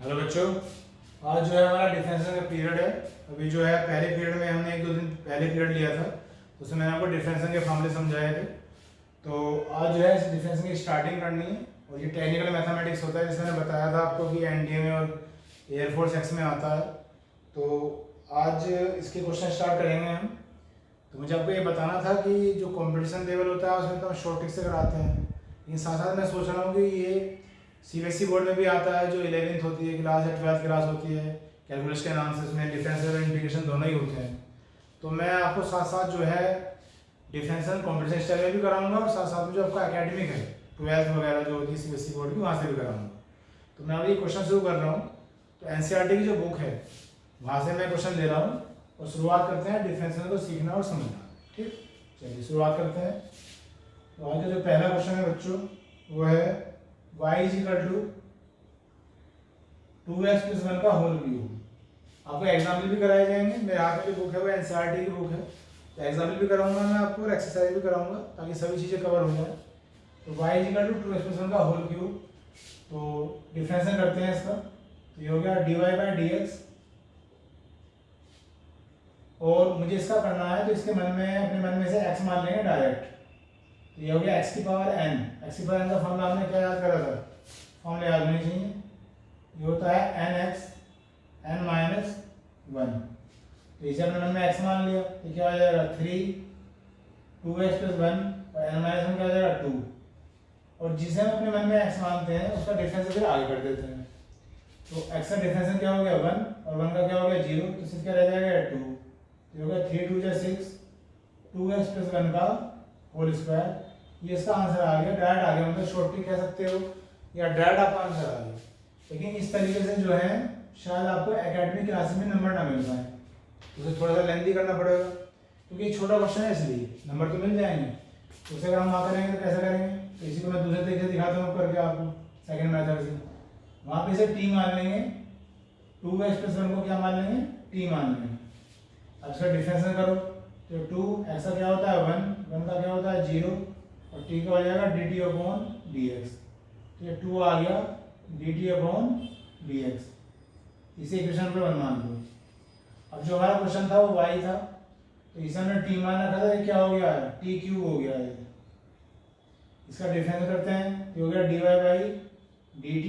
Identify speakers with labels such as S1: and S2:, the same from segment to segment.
S1: Hello बच्चों, आज जो है हमारा डिफरेंशियल का पीरियड है। अभी जो है पहले पीरियड में हमने एक दो दिन पहले पीरियड लिया था, तो उसमें मैंने आपको डिफरेंशियल के फॉर्मूले समझाए थे। तो आज जो है इस डिफरेंशियल की स्टार्टिंग करनी है। और ये टेक्निकल मैथमेटिक्स होता है, जिसमें मैंने बताया था आपको कि एनडीए में और एयरफोर्स एक्स में आता है। तो आज इसके क्वेश्चन स्टार्ट करेंगे हम। तो मुझे आपको ये बताना था कि जो कंपटीशन लेवल होता है उसमें तो हम शॉर्ट ट्रिक से कराते हैं, लेकिन साथ साथ मैं सोच रहा हूँ कि ये सीबीएसई बोर्ड में भी आता है, जो 11th होती है क्लास या 12th क्लास होती है, कैलकुलस के नाम से, उसमें डिफरेंशियल और इंटीग्रेशन दोनों ही होते हैं। तो मैं आपको साथ साथ जो है डिफरेंशियल कॉम्पिटिशन स्टाइल में भी कराऊंगा, और साथ साथ में जो आपका एकेडमिक है 12th वगैरह जो होती है सीबीएसई बोर्ड की, वहाँ से भी कराऊंगा। तो मैं अभी क्वेश्चन शुरू कर रहा हूँ। तो एनसीईआरटी की जो बुक है वहाँ से मैं क्वेश्चन ले रहा हूँ, और शुरुआत करते हैं डिफरेंशियल को सीखना और समझना। ठीक, चलिए शुरुआत करते हैं। तो आज का जो पहला क्वेश्चन है बच्चों, वो है y is equal to 2x plus 1 का होल क्यूब। आपको एग्जाम्पल भी कराए जाएंगे। मेरे हाथ में जो बुक है वो एनसीईआरटी की बुक है, तो एग्जाम्पल भी कराऊंगा मैं आपको और एक्सरसाइज भी कराऊंगा, ताकि सभी चीज़ें कवर हो जाए। तो y is equal to 2x plus 1 का होल क्यूब। तो डिफरेंशियल करते हैं इसका। तो ये हो गया dy बाई dx, और मुझे इसका करना है तो इसके मन में अपने मन में से x मान लेंगे डायरेक्ट। तो ये हो गया x की पावर n। x की पावर n का फॉर्मूला हमने क्या याद करा था? फॉर्मूला याद होनी चाहिए। ये होता है nx n माइनस 1। तो इसे अपने मन में x मान लिया, तो क्या हो जाएगा 3 2x प्लस 1 और n माइनस 1 क्या हो जाएगा 2। और जिसे हम अपने मन में x मानते हैं उसका डिफरेंस फिर आगे कर देते हैं। तो x का डिफरेंस क्या हो गया 1, और 1 का क्या हो गया 0, तो सिर्फ क्या रह जाएगा 2। तो ये हो गया 3 2 6 2x प्लस 1 का होल स्क्वायर। ये इसका आंसर आ गया, डायरेक्ट आ गया, मतलब शॉर्ट ट्रिक कह सकते हो, या डायरेक्ट आपका आंसर आ गया। लेकिन इस तरीके से जो है शायद आपको एकेडमिक क्लासेस में नंबर ना मिल पाए, तो उसे थोड़ा सा लेंथी करना पड़ेगा, क्योंकि ये छोटा क्वेश्चन है, इसलिए नंबर तो मिल जाएंगे। तो उसे अगर हम वहाँ करेंगे तो कैसे करेंगे? तो इसी को मैं दूसरे तरीके से दिखाता हूँ करके आपको, सेकेंड मेथड से। वहाँ पे इसे टी मान लेंगे, 2x प्लस 1 को क्या मान लेंगे? टी मान लेंगे। अब इसका डिफरेंशियल करो, तो 2x का क्या होता है 1, 1 का क्या होता है 0, और t का हो जाएगा dt अपॉन dx। तो ये 2 आ गया dt अपॉन dx। इसे इक्वेशन पर 1 मान लो। अब जो हमारा क्वेश्चन था वो y था, तो इसे हमने t मान रखा था, ये क्या हो गया t क्यूब हो गया है। इसका डिफरेंस करते हैं, ये हो गया dy बाई dt,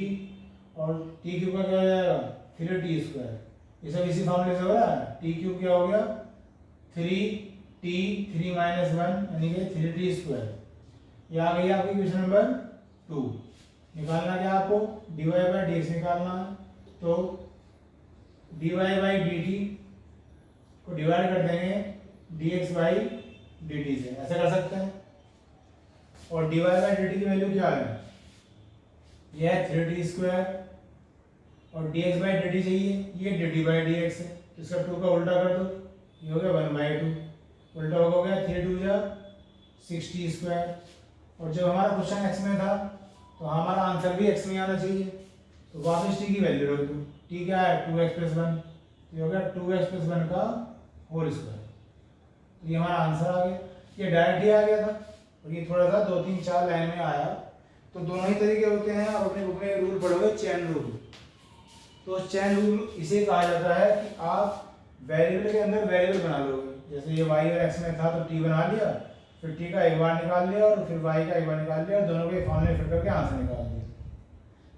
S1: और t क्यूब का क्या हो जाएगा 3t स्क्वायर। ये सब इसी फॉर्मूले से हो रहा है। t क्यूब क्या हो गया 3t 3 माइनस 1 यानी कि 3t स्क्वायर। ये आ गई आपकी क्वेश्चन नंबर 2। निकालना क्या आपको? dy बाई dx निकालना है। तो dy बाई dt को डिवाइड कर देंगे dx बाई dt से, ऐसा कर सकते हैं। और dy बाई dt की वैल्यू क्या है? यह है 3t स्क्वायर, और dx बाई dt चाहिए, ये dt बाई dx है। तो इसका 2 का उल्टा कर दो, ये हो गया 1/2, उल्टा हो गया 3 2 जा 6t स्क्वायर। और जब हमारा क्वेश्चन x में था, तो हमारा आंसर भी x में आना चाहिए। तो वापस t की वैल्यू रख दो, t क्या है 2x प्लस 1, ये हो गया 2x प्लस 1 का होल स्क्वायर। तो ये हमारा आंसर आ गया। ये डायरेक्ट ही आ गया था, और ये थोड़ा सा 2 3 4 लाइन में आया। तो दोनों ही तरीके होते हैं। आप अपने बुक में रूल पढ़ोगे, चेन रूल। तो चेन रूल इसे कहा जाता है कि आप वेरिएबल के अंदर वेरिएबल बना लोगे। जैसे ये y और x में था, तो t बना लिया, फिर t का एक बार निकाल लिया, और फिर y का एक बार निकाल लिया, और दोनों के फॉर्मूले फिट करके आंसर निकाल दिया।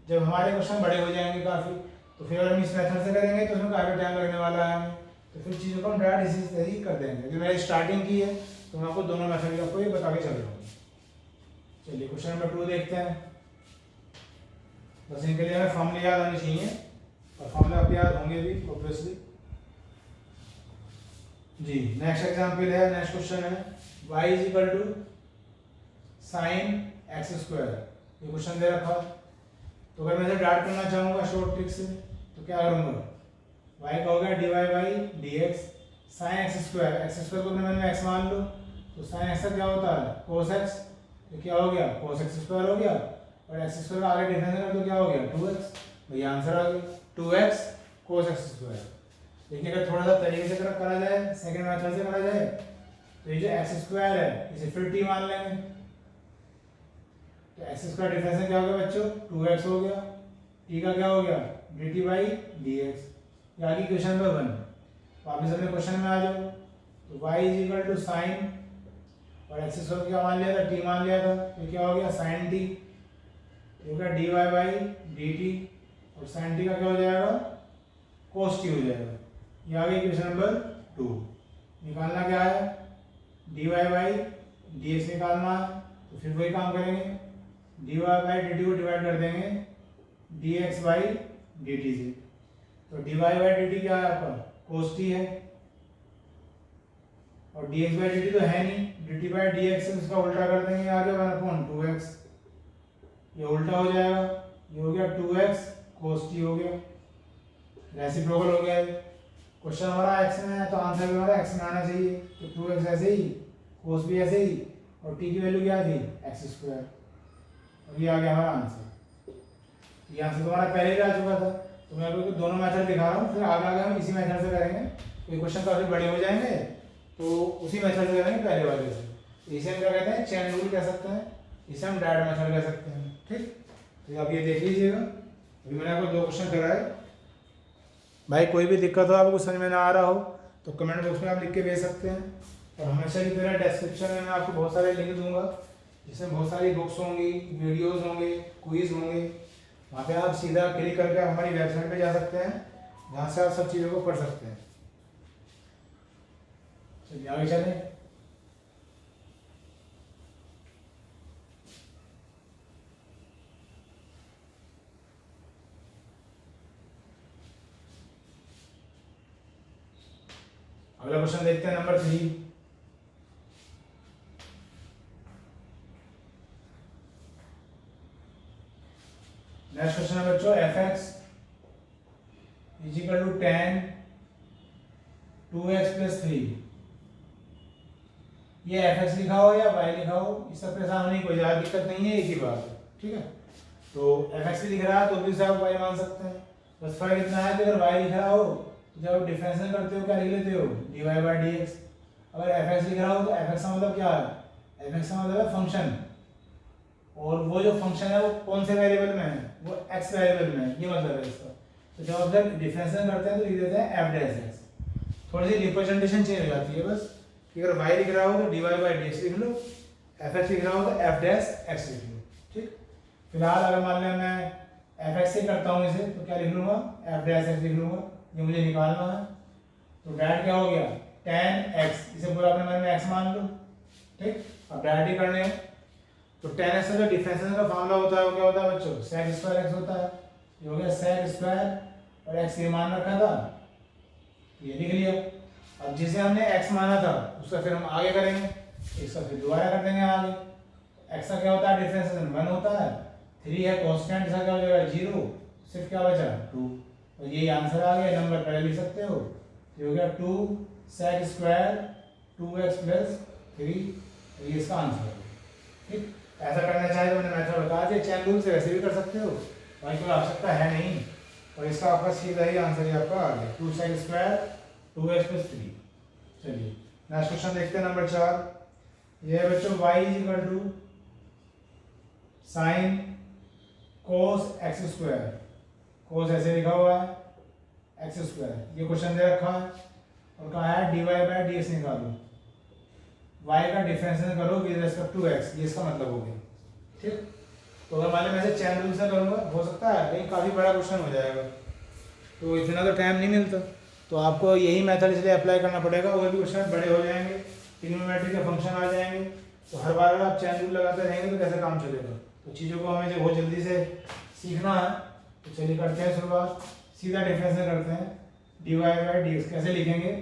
S1: जब हमारे क्वेश्चन बड़े हो जाएंगे काफ़ी, तो फिर अगर हम इस मेथड से करेंगे तो उसमें काफ़ी टाइम लगने वाला है हमें, तो फिर चीज़ों को हम डायरेक्ट इसी तरीके कर देंगे। क्योंकि मैंने स्टार्टिंग की है, तो मैं आपको दोनों मेथड आपको ये बता के चल रहा हूँ। चलिए क्वेश्चन नंबर 2 देखते हैं। बस इनके लिए हमें फॉर्मूले याद आने चाहिए, और फॉर्मूले आपको याद होंगे भी ऑब्वियसली। जी, नेक्स्ट एग्जांपल है, नेक्स्ट क्वेश्चन है y is equal to sine x square. ये क्वेश्चन दे रखा। तो अगर मैं इसे डाट करना चाहूँगा शॉर्ट ट्रिक से, तो क्या करूँगा? y का हो गया dy by dx sign x square. X square को अपने मन में x मान लो, तो साइन एक्स का क्या होता है cos x। तो क्या हो गया cos x स्क्वायर हो गया, और एक्स स्क्वायर का आगे डिफरेंस कर तो क्या हो गया 2x। भैया आंसर आ गया 2x cos x स्क्वायर। देखिए अगर थोड़ा सा तरीके से करा जाए, सेकंड मेथड से करा जाए, तो ये जो एक्स स्क्वायर है इसे फिर t मान लेंगे। तो एक्स स्क्वायर डिफरेंस क्या हो गया बच्चों 2x हो गया, टी का क्या हो गया D t by d x. ये आगे क्वेश्चन नंबर 1। वापिस अपने क्वेश्चन में आ जाओ। तो y is equal to sine और एक्स स्क्वायर क्या मान लिया था टी मान लिया था, तो क्या हो गया साइन टी, हो गया d y by d t, और साइन टी का क्या हो जाएगा कोस टी हो जाएगा। ये आ गई क्वेश्चन नंबर 2। निकालना क्या है d y by d x निकालना है, तो फिर वही काम करेंगे d y by d t को डिवाइड कर देंगे d x by d t से। तो d y by d t क्या है आपका कोस टी है, और d x by d t तो है नहीं, d t by d x उसका उल्टा कर देंगे आगे 1/2x, ये उल्टा हो जाएगा, ये हो गया 2x कोस टी हो गया, रेसिप्रोकल हो गया। क्वेश्चन हमारा x में है तो आंसर भी हमारा x में आना चाहिए, तो 2x ऐसे ही कोस भी ऐसे ही, और t की वैल्यू क्या थी x², और ये आ गया हमारा आंसर। ये आंसर तुम्हारा पहले भी आ चुका था, तो मैं आपको दोनों मेथड दिखा रहा हूँ, फिर आगे आगे हम इसी मेथड से करेंगे। तो क्वेश्चन काफी बड़े हो जाएंगे तो उसी मेथड से करेंगे पहले वाले से। इसे हम क्या कहते हैं चेन रूल कह सकते हैं, इसे हम डायरेक्ट मेथड कह सकते हैं। ठीक, तो आप ये देख लीजिएगा, अभी मैंने आपको 2 क्वेश्चन कराए। भाई कोई भी दिक्कत हो, आपको समझ में ना आ रहा हो तो कमेंट बॉक्स में आप लिख के भेज सकते हैं, और हमेशा की तरह डिस्क्रिप्शन में मैं आपको बहुत सारे लिंक दूंगा जिसमें बहुत सारी बुक्स होंगी, वीडियोस होंगे, क्विज होंगे। वहाँ पे आप सीधा क्लिक करके हमारी वेबसाइट पे जा सकते हैं, जहाँ से आप सब चीज़ों को पढ़ सकते हैं। चलिए आगे चलें। अगला क्वेश्चन देखते हैं नंबर 3। नेक्स्ट क्वेश्चन है बच्चों fx is equal to tan 2x plus 3। ये fx लिखा हो या y लिखा हो, इस सब परेशान होने की कोई ज़्यादा दिक्कत नहीं है, एक ही बात है। ठीक है, तो fx लिख रहा है तो भी आप y मान सकते हैं, बस फर्क इतना है कि अगर y लिख रहा हो जब डिफरेंशियल करते हो क्या लिख लेते हो dy बाई dx। अगर fx लिख रहा हो तो fx का मतलब क्या है, fx का मतलब है फंक्शन, और वो जो फंक्शन है वो कौन से वेरिएबल में है, वो x वेरिएबल में है, ये मतलब है इसका। तो जब आप डिफरेंशियल करते हैं तो लिख देते हैं f डैश x। थोड़ी सी रिप्रेजेंटेशन चेंज हो जाती है बस, कि अगर y लिख रहा हो तो dy बाई dx लिख लो, fx लिख रहा हो तो f डैश x लिख लो। ठीक, फिलहाल अगर मान लें मैं fx से करता हूँ इसे, तो क्या लिख लूँगा f डैश x लिख लूँगा, ये मुझे निकालना है। तो डैट क्या हो गया tan x, इसे पूरा अपने मन में x मान लो। ठीक, अब डैट ही करने हैं, तो tan x का जो डिफरेंशियल का फार्मूला होता है वो क्या होता है बच्चों sec स्क्वायर x होता है। ये हो गया sec स्क्वायर और x ये मान रखा था, ये लिख लिया। अब जिसे हमने x माना था उसका फिर हम आगे करेंगे, इसका फिर दोबारा कर देंगे आगे। x का क्या होता है डिफरेंशियल 1 होता है, 3 है कांस्टेंट, इसका क्या हो जाएगा 0, सिर्फ क्या बचा 2, और यही आंसर आ गया। नंबर पहले लिख सकते हो, ये हो गया 2 sec स्क्वायर 2x प्लस 3, ये इसका आंसर है। ठीक, ऐसा करना चाहे तो मैंने मेथड बता दिया, चेन रूल से वैसे भी कर सकते हो, भाई कोई आवश्यकता है नहीं, और इसका आपका सीधा ही आंसर ही आपका आ गया 2 sec स्क्वायर 2x प्लस 3। चलिए नेक्स्ट क्वेश्चन देखते हैं नंबर 4। ये है बच्चों y is equal to sine cos x square, cos ऐसे लिखा हुआ है x स्क्वायर, ये क्वेश्चन दे रखा है और कहा है dy बाई dx निकालो, y का डिफरेंशियल करो विद रिस्पेक्ट टू x, ये इसका मतलब हो गया। ठीक, तो अगर मान लो मैं इसे चेन रूल से करूंगा हो सकता है, लेकिन काफ़ी बड़ा क्वेश्चन हो जाएगा, तो इतना तो टाइम नहीं मिलता, तो आपको यही मेथड इसलिए अप्लाई करना पड़ेगा। और भी क्वेश्चन बड़े हो जाएंगे, ट्रिग्नोमेट्री के फंक्शन आ जाएंगे, तो हर बार अगर आप चेन रूल लगाते रहेंगे तो कैसे काम चलेगा। तो चीज़ों को हमें जो बहुत जल्दी से सीखना है, तो चलिए करते हैं शुरुआत। सीधा डिफरेंशियल करते हैं, dy बाई dx कैसे लिखेंगे,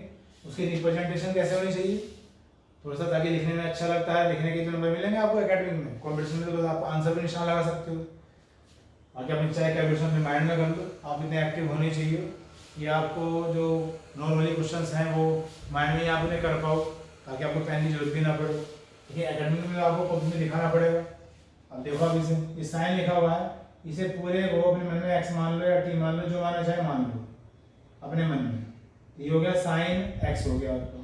S1: उसकी रिप्रेजेंटेशन कैसे होनी चाहिए थोड़ा सा, ताकि लिखने में अच्छा लगता है। लिखने के जो नंबर मिलेंगे आपको एकेडमिक में, कॉम्पिटिशन में तो आप आंसर भी निशान लगा सकते हो। बाकी अपनी चाहे कैलकुलेशन अपने माइंड में कर लो, आप इतने एक्टिव होने चाहिए कि आपको जो नॉर्मली क्वेश्चंस हैं वो माइंड में ही आप उन्हें कर पाओ, ताकि आपको पेन की जरूरत भी ना पड़े। देखिए एकेडमिक में आपको कॉपी में दिखाना पड़ेगा। अब देखो, अब इसे ये साइन लिखा हुआ है, इसे पूरे को अपने मन में x मान लो या t मान लो, जो माना चाहे मान लो अपने मन में। ये हो गया साइन x हो गया आपका।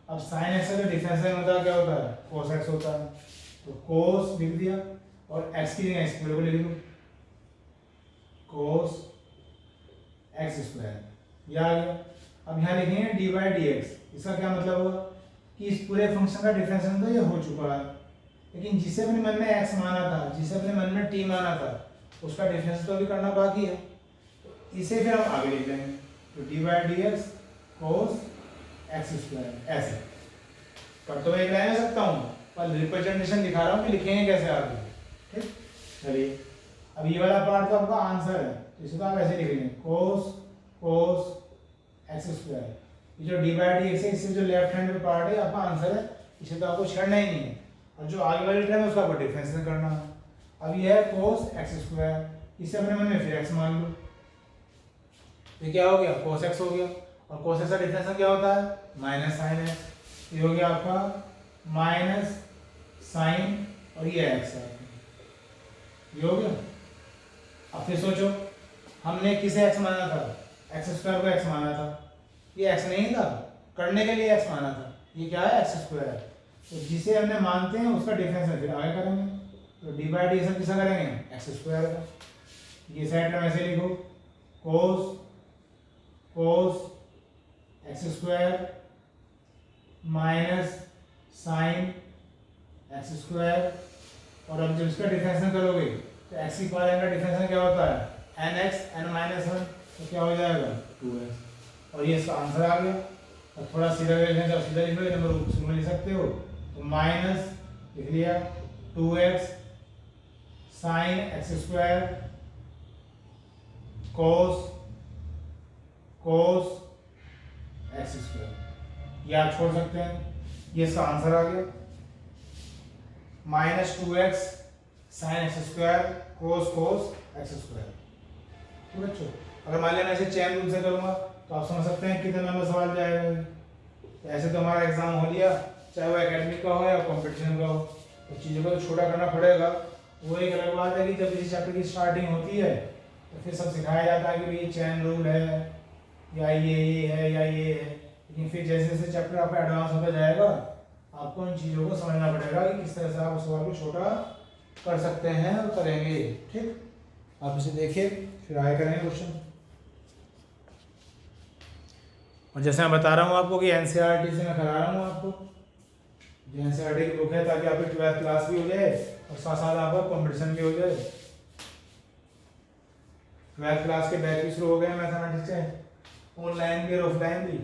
S1: अब साइन x का जो डिफरेंशियल होता है क्या होता है cos x होता है, तो cos लिख दिया और x की जगह x पूरे को लिख लो कोस एक्स स्क्वायर, यह आ गया। अब यहाँ लिखेंगे डी बाई डी एक्स। इसका क्या मतलब हुआ कि इस पूरे फंक्शन का डिफरेंशियल तो ये हो चुका है, लेकिन जिसे अपने मन में एक्स माना था, जिसे अपने मन में टी माना था, उसका डिफरेंस तो अभी करना बाकी है। तो इसे फिर हम आगे लिख लेंगे, तो D by d x cos x square ऐसे। पर तो मैं एक लाइन सकता हूँ, पर रिप्रेजेंटेशन दिखा रहा हूँ कि लिखेंगे कैसे आगे। ठीक, चलिए अब ये वाला पार्ट तो आपका आंसर है, तो इसे तो आप ऐसे लिख लेंगे कोस कोस एक्स स्क्वायर। ये जो डी बाई डी एक्स है, इससे जो लेफ्ट हैंड पे पार्ट है आपका आंसर है, इसे तो आपको छेड़ना ही नहीं है। और जो आगे वाली टर्म है उसका आपको डिफरेंशिएट करना है। अब ये है कोस एक्स स्क्वायर, इसे अपने मन में फिर एक्स मान लो, तो क्या हो गया कोस एक्स हो गया। और कोस एक्स का डिफरेंशियल क्या होता है माइनस साइन एक्स। ये हो गया आपका माइनस साइन और ये एक्स है, ये हो गया। अब फिर सोचो हमने किसे एक्स माना था, एक्स स्क्वायर को एक्स माना था, ये एक्स नहीं था, करने के लिए एक्स माना था, ये क्या है एक्स स्क्वायर। तो जिसे हमने मानते हैं उसका डिफरेंशियल फिर आगे करेंगे, तो डी बाई डी सब किसा करेंगे एक्स स्क्वायर का। ये साइड में ऐसे लिखो cos cos x square minus sine x square. और अब जब इसका डिफरेंशियल करोगे तो एक्स की पावर का डिफरेंशियल क्या होता है n x n minus one, तो क्या हो जाएगा 2x। और ये इसका आंसर आ गया। अब थोड़ा सीधा लिखना चाहो सीधा लिख लो, ये नंबर उसमें लिख सकते हो, तो माइनस लिख लिया 2x साइन एक्स स्क्वायर कोस कोस एक्स स्क्वायर, ये आप छोड़ सकते हैं, ये इसका आंसर आ गया minus 2x sign x square कोस कोस एक्स स्क्वायर। ठीक बच्चों, अगर मान लिया मैं इसे चेन रूल से करूंगा तो आप समझ सकते हैं कितने नंबर सवाल जाएगा। तो ऐसे तो हमारा एग्जाम हो लिया, चाहे वो एकेडमिक का हो या कंपटीशन का हो, तो चीज़ों को तो छोटा करना पड़ेगा। वो एक अलग बात है कि जब इस चैप्टर की स्टार्टिंग होती है तो फिर सब सिखाया जाता है कि भाई ये चैन रूल है या ये है या ये है, लेकिन फिर जैसे जैसे चैप्टर आपका एडवांस होता जाएगा आपको इन चीज़ों को समझना पड़ेगा कि किस तरह से आप उस सवाल को छोटा कर सकते हैं और करेंगे। ठीक, आप इसे देखिए फिर आगे करेंगे क्वेश्चन। और जैसे मैं बता रहा हूँ आपको कि एनसीईआरटी से मैं करा रहा हूँ आपको, जो एनसीईआरटी की बुक है, ताकि आपकी 12th क्लास भी हो जाए और साथ साथ आपका कंपटीशन भी हो जाए। 12th क्लास के बैच भी शुरू हो गए मैथमेटिक्स के, ऑनलाइन भी और ऑफलाइन भी।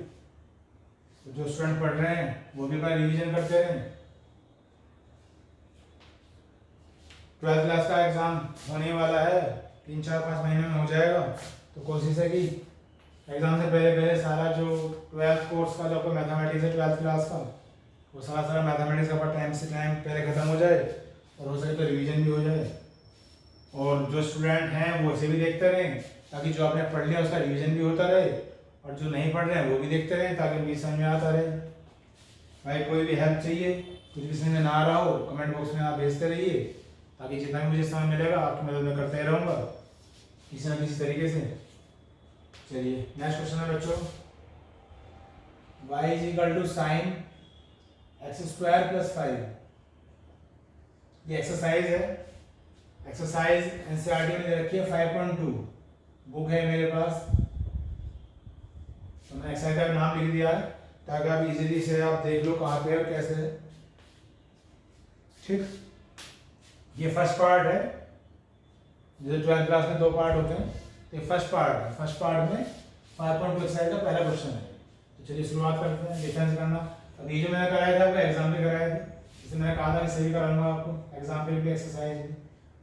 S1: तो जो स्टूडेंट पढ़ रहे हैं वो भी अपना रिवीजन करते रहें। 12th क्लास का एग्जाम होने वाला है, 3-4-5 महीने में हो जाएगा। तो कोशिश है कि एग्जाम से पहले पहले सारा जो 12th कोर्स का जो आपका मैथमेटिक्स है 12th क्लास का, वो सारा मैथमेटिक्स का टाइम से टाइम पहले खत्म हो जाए और हो सके तो रिवीजन भी हो जाए। और जो स्टूडेंट हैं वो इसे भी देखते रहें, ताकि जो आपने पढ़ लिया उसका रिवीजन भी होता रहे, और जो नहीं पढ़ रहे हैं वो भी देखते रहें, ताकि उनकी समझ में आता रहे। भाई कोई भी हेल्प चाहिए, कुछ भी समझ में ना आ रहा हो, कमेंट बॉक्स में आप भेजते रहिए, ताकि जितना भी मुझे समझ मिलेगा आपकी मदद में करते रहूँगा किसी ना किसी तरीके से। चलिए नेक्स्ट क्वेश्चन है बच्चों, y is equal to sine x square plus 5। ये एक्सरसाइज है, एक्सरसाइज एनसीईआरटी में दे रखी है 5.2 बुक है मेरे पास। तो मैंने एक्सरसाइज का नाम लिख दिया है ताकि आप इजीली से आप देख लो कहाँ पे और कैसे है। ठीक, ये फर्स्ट पार्ट है, जैसे 12th क्लास में 2 पार्ट होते हैं, तो फर्स्ट पार्ट है। फर्स्ट पार्ट में 5.2 एक्सरसाइज का पहला क्वेश्चन है। तो चलिए शुरुआत करते हैं डिफरेंस करना। अब ये जो मैंने कराया था वो एग्जाम पे कराया था, जैसे मैंने कहा था कि सही कराऊंगा आपको, एग्जाम पे भी एक्सरसाइज भी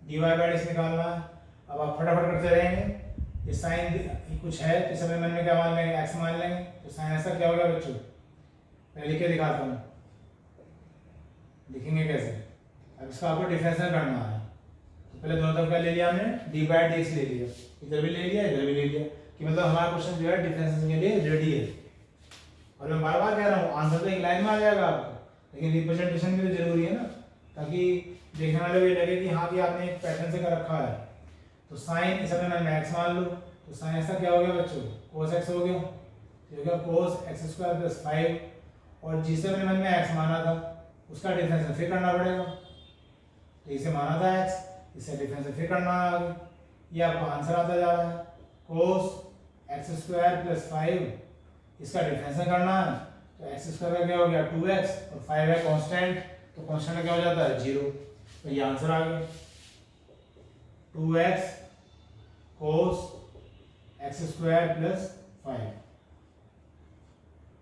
S1: dy बाई डी निकालना है। अब आप फटाफट करते रहेंगे। ये साइन कुछ है तो समय मन में क्या मान लेंगे x मान लेंगे, तो साइन ऐसा क्या होगा बच्चों, मैं लिख के दिखाता हूँ, लिखेंगे कैसे। अब इसका आपको डिफरेंशियल करना है, तो पहले दोनों तरफ क्या ले लिया हमने डी बाई डी ले लिया, इधर भी ले लिया इधर भी ले लिया, कि मतलब हमारा क्वेश्चन जो है डिफरेंशियल के लिए रेडी है। और मैं बार बार कह रहा हूँ आंसर तो एक लाइन में आ जाएगा आपका, लेकिन रिप्रेजेंटेशन भी तो जरूरी है ना, ताकि देखने वाले को ये लगे कि हाँ कि आपने एक पैटर्न से कर रखा है। तो साइन इस समय मैं x मान लूँ, तो साइन ऐसा क्या हो गया बच्चों cos x हो गया, तो हो गया cos x स्क्वायर प्लस 5। और जिसे अपने मन में x माना था उसका डिफरेंस फिर करना पड़ेगा, तो इसे माना था x, इसे डिफरेंस फिर करना आगे, ये आपका आंसर आता जा रहा है। कोस एक्स स्क्वायर प्लस 5 इसका डिफरेंशियल करना है, तो एक्स स्क्वायर का क्या हो गया 2x और 5 है कांस्टेंट, तो कांस्टेंट का क्या हो जाता है 0, तो ये आंसर आ गया 2x कोस एक्स स्क्वायर प्लस 5,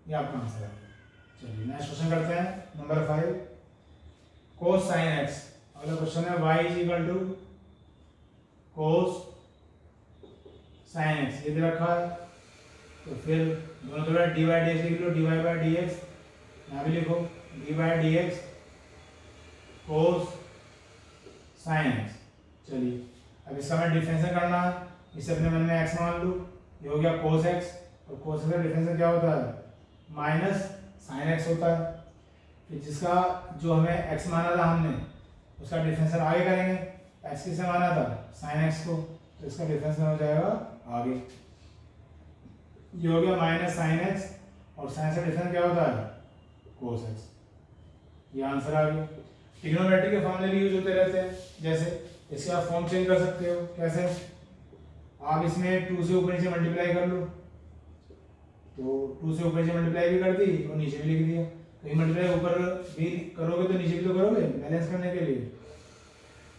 S1: ये आपका आंसर है। चलिए नेक्स्ट क्वेश्चन करते हैं नंबर 5, कोस साइन एक्स। अगला क्वेश्चन है y is equal to cos sine x, ये दे रखा है, तो फिर दोनों तरफ डी बाई डी एक्स लिख लो, d y by d x, यहाँ भी लिखो d by d x cos sine x. चलिए अब इसका हमें डिफरेंशियल करना है, इसे अपने मन में x मान लूँ, ये हो गया कोस एक्स, और कोस एक्स का डिफरेंशियल क्या होता है माइनस साइन एक्स होता है। फिर जिसका जो हमें x माना था हमने, उसका डिफरेंशियल आगे करेंगे, x किसे माना था साइन एक्स को, तो इसका डिफरेंशियल हो जाएगा आगे, ये हो गया माइनस साइन एक्स, और साइन से डिफरेंस क्या होता है कोस एक्स, ये आंसर आ गया। ट्रिग्नोमेट्री के फॉर्मूले भी यूज होते रहते हैं, जैसे इससे आप फॉर्म चेंज कर सकते हो, कैसे, आप इसमें 2 से ऊपर नीचे मल्टीप्लाई कर लो, तो 2 से ऊपर नीचे मल्टीप्लाई भी कर दी और नीचे भी लिख दिया, तो ये मल्टीप्लाई ऊपर भी करोगे तो नीचे भी तो करोगे बैलेंस करने के लिए,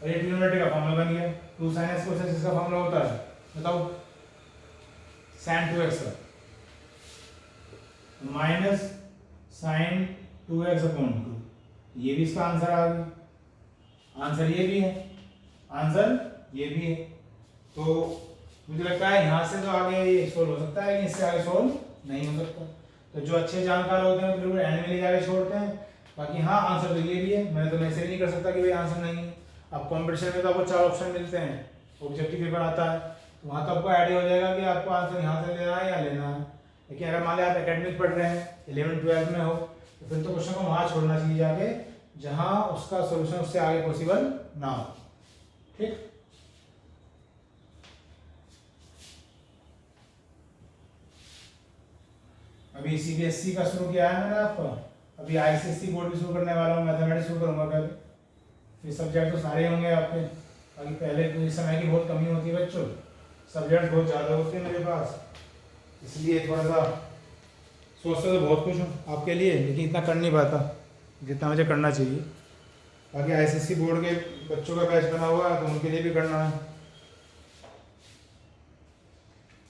S1: और ये ट्रिग्नोमेट्री का फॉर्मूला बन गया 2 sin x cos x, इसका फॉर्मूला होता है बताओ sin 2x का माइनस साइन 2x अपॉन 2, ये भी इसका आंसर आ गया, आंसर ये भी है, आंसर ये भी है। तो मुझे लगता है यहाँ से तो आगे ये सोल्व हो सकता है, इससे आगे सोल्व नहीं हो सकता, तो जो अच्छे जानकार होते हैं बिल्कुल एंड में ले जाके छोड़ते हैं, बाकी हाँ आंसर तो ये भी है, मैं तो मैसेज नहीं कर सकता कि भाई आंसर नहीं है। अब कंपटीशन में तो आपको 4 ऑप्शन मिलते हैं, ऑब्जेक्टिव पेपर आता है, तो वहाँ तो आपको आइडिया हो जाएगा कि आपको आंसर यहाँ से लेना है या लेना है। लेकिन अगर मान लिया आप एकेडमिक पढ़ रहे हैं 11-12 में हो, तो फिर तो क्वेश्चन को वहाँ छोड़ना चाहिए जाके जहाँ उसका सोल्यूशन उससे आगे पॉसिबल ना हो, ठीक। अभी सीबीएसई का शुरू किया है मैंने आपका, अभी आईसीएसई बोर्ड भी शुरू करने वाला हूँ, मैथमेटिक्स शुरू करूँगा पहले, फिर सब्जेक्ट तो सारे होंगे आपके, बाकी पहले समय की बहुत कमी होती है बच्चों, सब्जेक्ट बहुत ज़्यादा होते हैं मेरे पास, इसलिए थोड़ा सा सोचता तो बहुत कुछ हूँ आपके लिए, लेकिन इतना कर नहीं पाता जितना मुझे करना चाहिए। बाकी आईसीएसई बोर्ड के बच्चों का बैच बना हुआ है, तो उनके लिए भी करना है।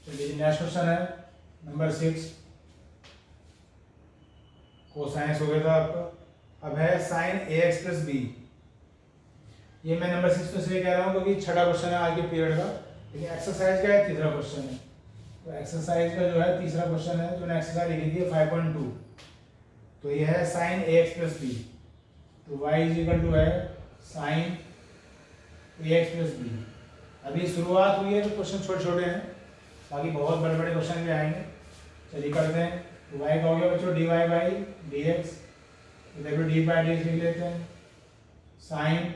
S1: चलिए नेक्स्ट क्वेश्चन है नंबर 6, कोसाइनस हो गया था आपका, अब है sign a x plus B. ये मैं नंबर 6 तो इसलिए कह रहा हूँ क्योंकि छठा क्वेश्चन है आज के पीरियड का, लेकिन एक्सरसाइज का है तीसरा क्वेश्चन है, तो एक्सरसाइज का जो है तीसरा क्वेश्चन है, जो एक्सरसाइज लिखी थी 5.2, तो ये है sign a x plus B, तो y इज इक्वल टू है sign a x plus B. अभी शुरुआत हुई है तो क्वेश्चन छोटे छोटे हैं, बाकी बहुत बड़े बड़े क्वेश्चन भी आएंगे। चलिए करते हैं, तो y का हो गया बच्चों d y by d x, इधर भी डी बाई डी एक्स लिख लेते हैं, sine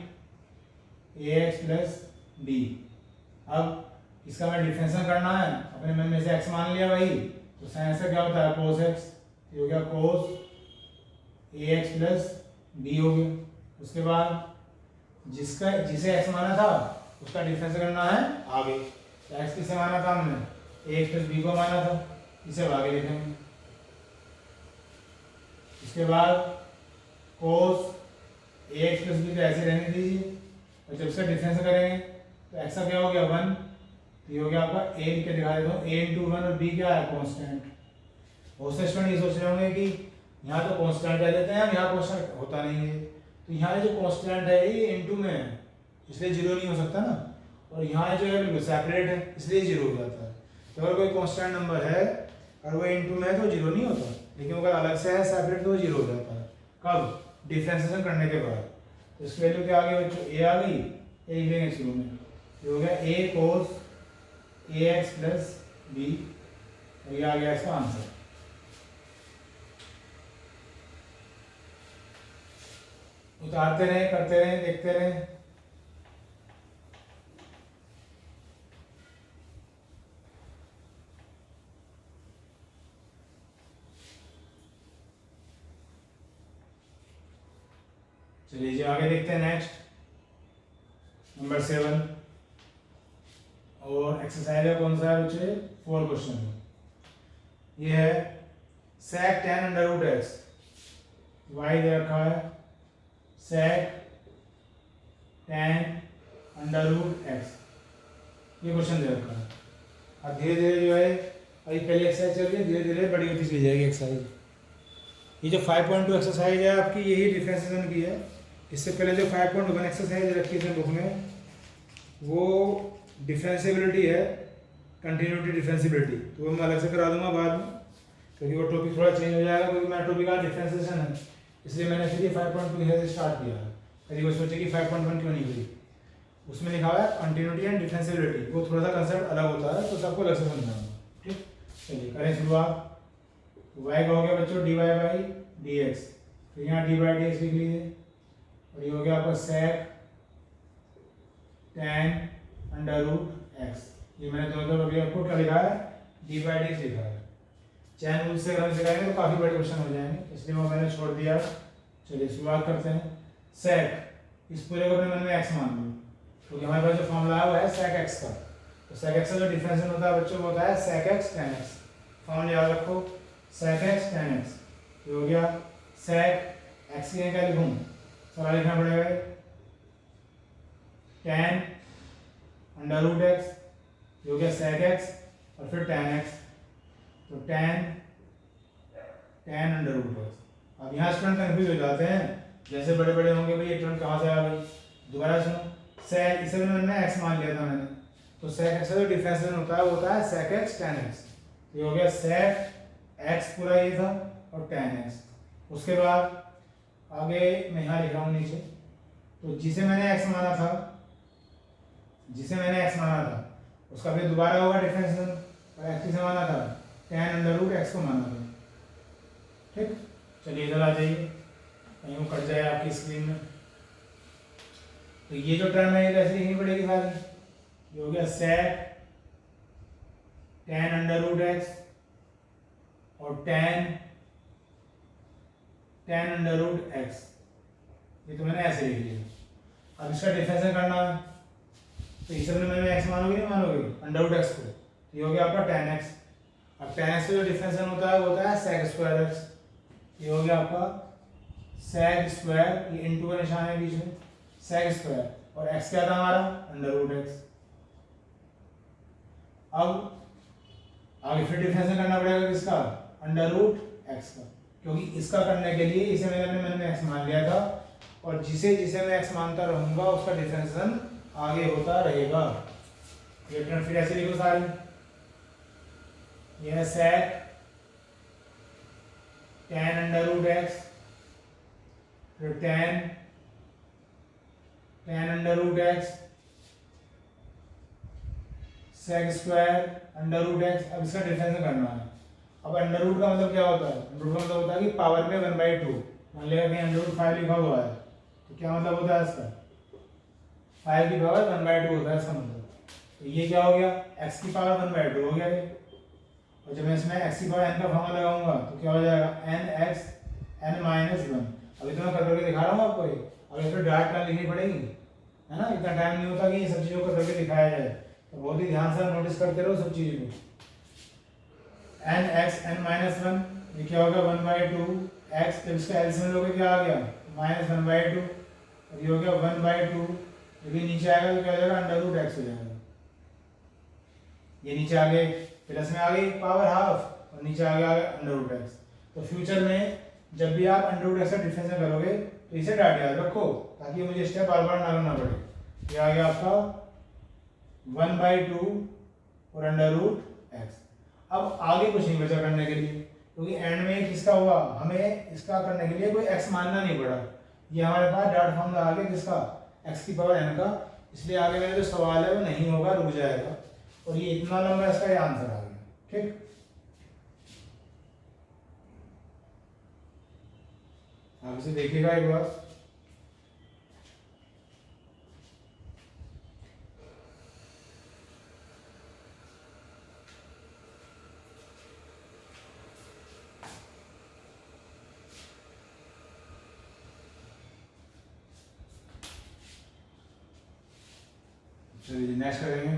S1: a x plus b. अब इसका मैं डिफरेंशियल करना है, अपने मन में से x मान लिया भाई, तो साइन से क्या होता है कोस x, ये हो गया कोस ए एक्स प्लस बी हो गया। उसके बाद जिसे x माना था उसका डिफरेंशियल करना है आगे, तो x किसे माना था हमने, ए एक्स प्लस बी को माना था, इसे आगे लिखेंगे। उसके बाद कोस ए एक्स प्लस बी तो ऐसे रहने दीजिए, और जब इसका डिफरेंस करेंगे तो एक्स का क्या हो गया 1, तो ये हो गया आपका ए लिख के दिखा देता हूँ, ए इंटू 1, और बी क्या है कांस्टेंट। बहुत से स्टूडेंट ये सोच रहे होंगे कि यहाँ तो कांस्टेंट कह देते हैं, यहाँ कांस्टेंट होता नहीं है, तो यहाँ जो कांस्टेंट है ये इंटू में है, इसलिए जीरो नहीं हो सकता ना, और यहाँ जो है बिल्कुल सेपरेट है, इसलिए जीरो हो जाता है। तो अगर कोई कांस्टेंट नंबर है और वो इंटू में है तो जीरो नहीं होता, लेकिन अगर अलग से है सेपरेट तो जीरो हो जाता है। कब, डिफरेंशिएशन करने के बाद। तो इसकी वैल्यू क्या आ गई बच्चों, ए आ गई, ए लिखेंगे शुरू में, ये हो गया ए कोस ए एक्स प्लस बी, और ये आ गया इसका आंसर। उतारते रहे, करते रहे, देखते रहे। चलिए जी आगे देखते हैं नेक्स्ट नंबर 7, और एक्सरसाइज है कौन सा है बच्चे, 4 क्वेश्चन। ये है sec tan under root x, y दे रखा है sec tan under root x, ये क्वेश्चन दे रखा है। अब धीरे धीरे जो है, अभी पहले एक्सरसाइज चल रही है, धीरे धीरे बड़ी होती चली जाएगी एक्सरसाइज। ये जो 5.2 एक्सरसाइज है आपकी, यही डिफरेंशिएशन की है। इससे पहले जो 5.1 एक्सरसाइज रखी थी बुक में, वो डिफरेंशिएबिलिटी है, कंटिन्यूटी डिफरेंशिएबिलिटी, तो वो मैं अलग से करा दूंगा बाद में, क्योंकि वो टॉपिक थोड़ा चेंज हो जाएगा, क्योंकि मेरा टॉपिक आज डिफरेंशिएशन है, इसलिए मैंने फिर ये 5.2 से स्टार्ट किया है। कभी वो सोचे कि 5.1 क्यों नहीं हुई, उसमें लिखा हुआ है कंटिन्यूटी एंड डिफरेंशिएबिलिटी, वो थोड़ा सा कंसेप्ट अलग होता है, तो सबको अलग से समझाऊंगा। ठीक, चलिए करें शुरुआत। y का हो गया बच्चों dy बाई डी एक्स, तो यहाँ डी बाई डी एक्स लिख लीजिए, और ये हो गया आपका sec tan under root x. ये मैंने दोनों अभी आपको क्या लिखा है, डी बाई डी एक्स लिखा है। चैन रूल से अगर सिखाएंगे तो काफ़ी बड़े क्वेश्चन हो जाएंगे, इसलिए वो मैंने छोड़ दिया। चलिए शुरुआत करते हैं। sec, इस पूरे को अपने मन में x मान लो, क्योंकि हमारे पास जो फॉर्मूला है वो है sec x का, तो sec x का जो डिफरेंशियल होता है बच्चों वो होता है sec x tan x। Formula याद रखो, sec x tan x, ये हो गया sec x की क्या लिखूं, सारा लिखना पड़ेगा, tan अंडर रूट x, ये हो गया sec x और फिर tan x, तो tan अंडर रूट x। अब यहाँ स्टूडेंट कंफ्यूज हो जाते हैं, जैसे बड़े बड़े होंगे भाई ये टर्म कहाँ से आ गई, दोबारा सुनो। sec, इसे मैंने x मान लिया था मैंने, तो sec x का जो डिफरेंशियल होता है वो होता है sec x tan x, ये हो गया sec x पूरा ये था और tan x। उसके बाद आगे मैं यहाँ लिख रहा हूँ नीचे, तो जिसे मैंने x माना था, उसका फिर दोबारा होगा डिफरेंशियल, और x किसे माना था, tan अंडर रूट x को माना था। ठीक, चलिए इधर आ जाइए, कहीं वो कट जाए आपकी स्क्रीन में। तो ये जो टर्म है ये ऐसे लिखनी पड़ेगी सारी, ये हो गया sec tan under root x और tan अंडर रूट एक्स, ये तो मैंने ऐसे लिख लिया। अब इसका डिफरेंशियल करना है, तो इस में मैंने x मानोगे नहीं मानोगे अंडर रूट एक्स को, ये हो गया आपका tan x। अब tan x का जो डिफरेंशियल होता है वो होता है sec स्क्वायर x, ये हो गया आपका sec स्क्वायर, ये इनटू का निशान है बीच में, sec स्क्वायर, और x क्या था हमारा अंडर रूट x। अब आगे फिर डिफरेंशियल करना पड़ेगा किसका, अंडर रूट x का, क्योंकि इसका करने के लिए इसे मैंने अपने मन में x मान लिया था, और जिसे जिसे मैं x मानता रहूंगा उसका डिफरेंशियल आगे होता रहेगा। ये टर्म फिर ऐसे लिखो सारी, यह sec tan under root x, फिर tan under root x, sec square under root x। अब इसका डिफरेंशियल करना है। अब अंडर रूट का मतलब क्या होता है, अंडर रूट का मतलब होता है कि पावर में 1/2, मान लिया कहीं अंडर रूट 5 लिखा हुआ है, तो क्या मतलब होता है इसका, 5 की पावर 1/2 होता है इसका मतलब। तो ये क्या हो गया, x की पावर 1/2 हो गया ये, और जब मैं इसमें x की पावर n का फॉर्मूला लगाऊंगा तो क्या हो जाएगा, nx n माइनस 1। अभी तो मैं कर करके दिखा रहा हूँ आपको, ये अब इसमें डायरेक्ट लाइन लिखनी पड़ेगी, है ना, इतना टाइम नहीं होता कि ये सब चीज़ों को करके दिखाया जाए, तो बहुत ही ध्यान से नोटिस करते रहो सब चीज़ों को। nx n माइनस 1, ये क्या होगा 1/2 x, जब इसका एलसीएम लोगे क्या आ गया माइनस 1/2, और ये हो गया 1/2, जब ये नीचे आएगा तो क्या हो जाएगा अंडर रूट x हो जाएगा। ये नीचे आ गए, प्लस में आ गई पावर हाफ और नीचे आ गया अंडर रूट x। तो फ्यूचर में जब भी आप अंडर रूट x का डिफरेंशियल करोगे तो इसे डाट याद रखो, ताकि मुझे स्टेप बार बार ना करना पड़े। ये आ गया आपका 1/2 और अंडर रूट x। अब आगे कुछ नहीं बचा करने के लिए, क्योंकि एंड में किसका हुआ, हमें इसका करने के लिए कोई x मानना नहीं पड़ा, ये हमारे पास डॉट फॉर्मूला आ गया किसका, x की पावर n का, इसलिए आगे मेरा जो सवाल है वो नहीं होगा, रुक जाएगा, और ये इतना लंबा इसका ये आंसर आ गया। ठीक, आप इसे देखिएगा एक बार। चलिए नेक्स्ट करेंगे।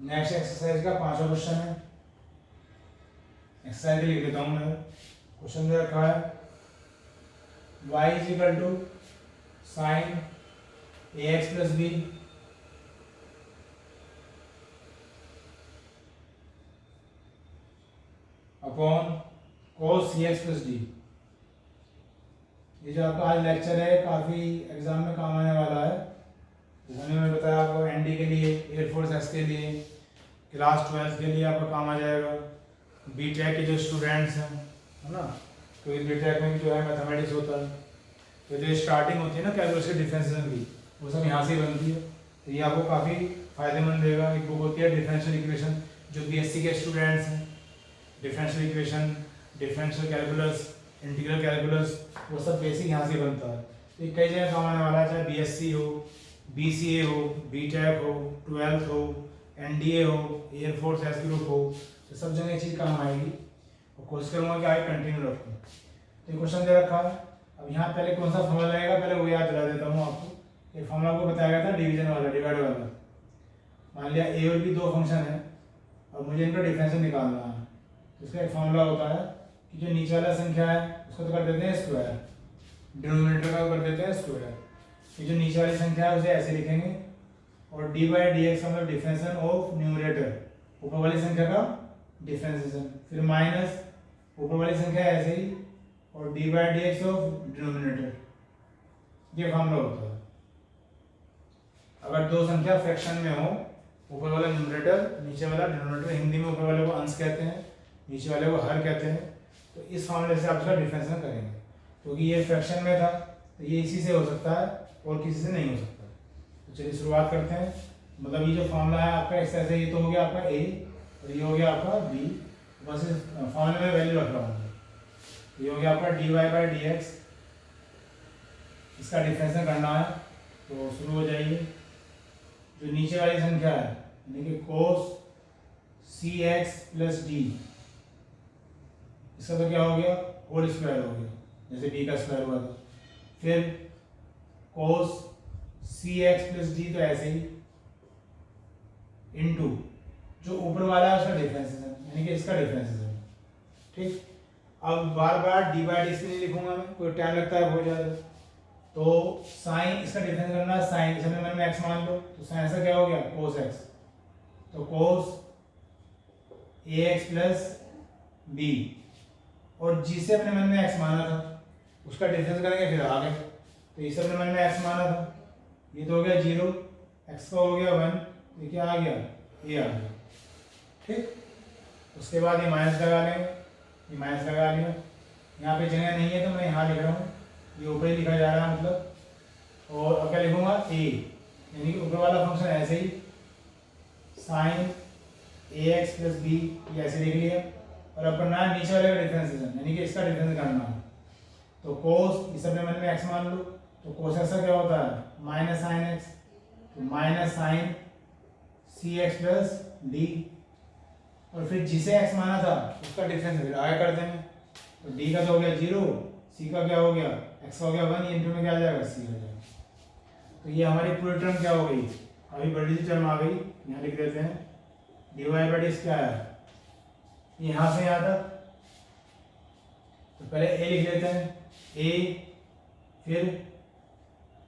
S1: नेक्स्ट एक्सरसाइज का 5वां क्वेश्चन है। एक्सरसाइज लिख देता हूँ मैं। क्वेश्चन दे रखा है y is equal to sine a x plus b upon cos c x plus d. ये जो आपका आज लेक्चर है काफ़ी एग्जाम में काम आने वाला है। जैसे मैंने बताया आपको एनडी के लिए, एयरफोर्स एक्स के लिए, क्लास 12 के लिए आपका काम आ जाएगा। बीटेक के जो स्टूडेंट्स हैं, है ना, क्योंकि बीटेक में भी जो है मैथमेटिक्स होता है, तो जो स्टार्टिंग होती है ना कैलकुलस की डिफरेंशियल की, वो सब यहाँ से ही बनती है। तो ये आपको काफ़ी फायदेमंद रहेगा। एक बुक होती है डिफरेंशियल इक्वेशन, जो बीएससी के स्टूडेंट्स हैं, differential equation, differential calculus, integral calculus, वो सब बेसिक यहाँ से बनता है। तो कई जगह काम आने वाला है, चाहे बीएससी हो, बीसीए हो, बीटेक हो, 12th हो, एनडीए हो, एयरफोर्स एस ग्रुप हो, तो सब जगह ये चीज़ काम आएगी। और कोशिश करूँगा कि आगे कंटिन्यू रखूँ। तो क्वेश्चन दे रखा है। अब यहाँ पहले कौन सा फॉर्मूला लगेगा, पहले वो याद दिला देता हूँ आपको। ये फॉर्मूला आपको बताया गया था डिवीजन वाला, डिवाइड वाला। मान लिया ए और बी दो फंक्शन है और मुझे इनका डिफरेंशियल निकालना है। तो इसका एक फॉर्मूला होता है कि जो नीचे वाला संख्या है उसको तो कर देते हैं स्क्वायर, डिनोमिनेटर का कर देते हैं स्क्वायर। ये जो नीचे वाली संख्या है उसे ऐसे लिखेंगे, और डी बाई डी एक्स मतलब डिफरेंशियल ऑफ न्यूमरेटर, ऊपर वाली संख्या का डिफरेंशिएशन, फिर माइनस ऊपर वाली संख्या ऐसे ही, और D by d x of denominator. ये फॉर्मूला होता है। अगर दो संख्या फ्रैक्शन में हो, ऊपर वाला न्यूमरेटर, नीचे वाला डिनोमिनेटर, हिंदी में ऊपर वाले को अंश कहते हैं, नीचे वाले को हर कहते हैं। तो इस फॉर्मूले से आप इसका डिफरेंशिएशन करेंगे, क्योंकि ये फ्रैक्शन में था तो ये इसी से हो सकता है और किसी से नहीं हो सकता। तो चलिए शुरुआत करते हैं। मतलब ये जो फॉर्मूला है आपका इस तरह से, ये तो हो गया आपका ए और ये हो गया आपका बी। बस इस फॉर्मूले में वैल्यू रख रहा हूँ। ये हो गया आपका d y by d x, इसका डिफरेंशिएशन करना है। तो शुरू हो जाइए। जो नीचे वाली संख्या है यानी कि कोस सी एक्स प्लस डी, इसका तो क्या हो गया, होल स्क्वायर हो गया, जैसे डी का स्क्वायर हुआ था। फिर कोस सी एक्स प्लस डी, तो ऐसे ही इनटू जो ऊपर वाला है उसका डिफरेंशिएशन, यानी कि इसका डिफरेंशिएशन। ठीक, अब बार बार डी बाई डी इसलिए नहीं लिखूंगा मैं, कोई टाइम लगता है बहुत ज़्यादा। तो साइन, इसका डिफरेंस करना है साइन, इसे मैंने मन में एक्स मान लो, तो साइन ऐसा क्या हो गया, कोस एक्स। तो कोस ए एक्स प्लस बी, और जिसे अपने मन में एक्स माना था उसका डिफरेंस करेंगे, फिर आगे। तो इसे अपने मन में एक्स माना था, ये तो हो गया 0, एक्स का हो गया 1, ये क्या आ गया, ये आ गया। ठीक, उसके बाद ये माइनस लगा लेंगे, ये माइनस लगा लिया। यहाँ पे जगह नहीं है तो मैं यहाँ लिख रहा हूँ, ये ऊपर ही लिखा जा रहा है मतलब। और अब क्या लिखूंगा, ए, यानी कि ऊपर वाला फंक्शन ऐसे ही sign a x plus B, ये ऐसे लिख लिया। और अब करना है नीचे वाले का डिफरेंशिएशन, यानी कि इसका डिफरेंस करना है। तो कोस, इस अपने मन में एक्स मान लो, तो कोस एक्स का क्या होता है, माइनस साइन एक्स, तो माइनस साइन सी एक्स प्लस डी। और फिर जिसे एक्स माना था उसका डिफरेंस फिर आगे कर देंगे। तो डी का तो हो गया 0, सी का क्या हो गया, एक्स का हो गया 1, ये इंटू में क्या आ जाएगा, सी हो जाएगा। तो ये हमारी पूरी टर्म क्या हो गई, अभी बड़ी सी टर्म आ गई, यहाँ लिख देते हैं। डी वाई बाई डी क्या है, यहाँ से यहाँ तक। तो पहले ए लिख लेते हैं, ए, फिर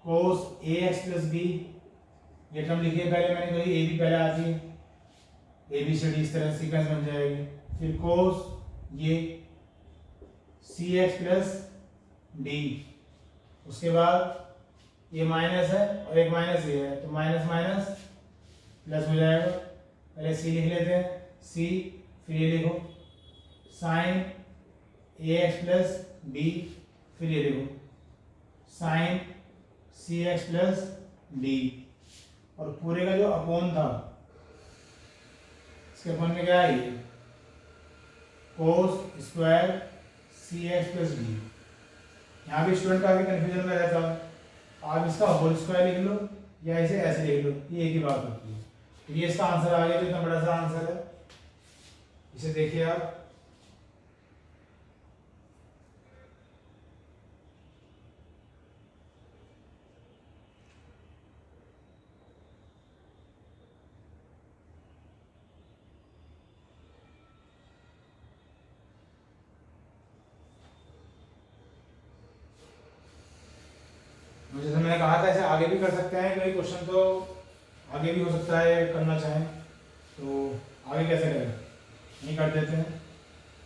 S1: कोस ए एक्स प्लस बी, ये टर्म लिखिए पहले, मैंने कही ए भी पहले आती है, ए बी सी डी इस तरह सीक्वेंस बन जाएगी। फिर कोस ये सी एक्स प्लस डी, उसके बाद ये माइनस है और एक माइनस ये है, तो माइनस माइनस प्लस हो जाएगा। पहले सी लिख लेते हैं, सी, फिर ये लिखो sign a x plus B, फिर ये लिखो साइन सी एक्स प्लस डी, और पूरे का जो अपॉन था इसके अपॉन में क्या है, ये कोस स्क्वायर सी एक्स प्लस डी। यहाँ भी स्टूडेंट काफी कंफ्यूजन में रहता है, आप इसका होल स्क्वायर लिख लो या इसे ऐसे लिख लो, ये एक ही बात होती है। तो ये इसका आंसर आ गया, जो इतना बड़ा सा आंसर है, इसे देखिए आप। कहा था ऐसे आगे भी कर सकते हैं, कोई क्वेश्चन तो आगे भी हो सकता है करना चाहें तो आगे कैसे करें, नहीं कर देते हैं।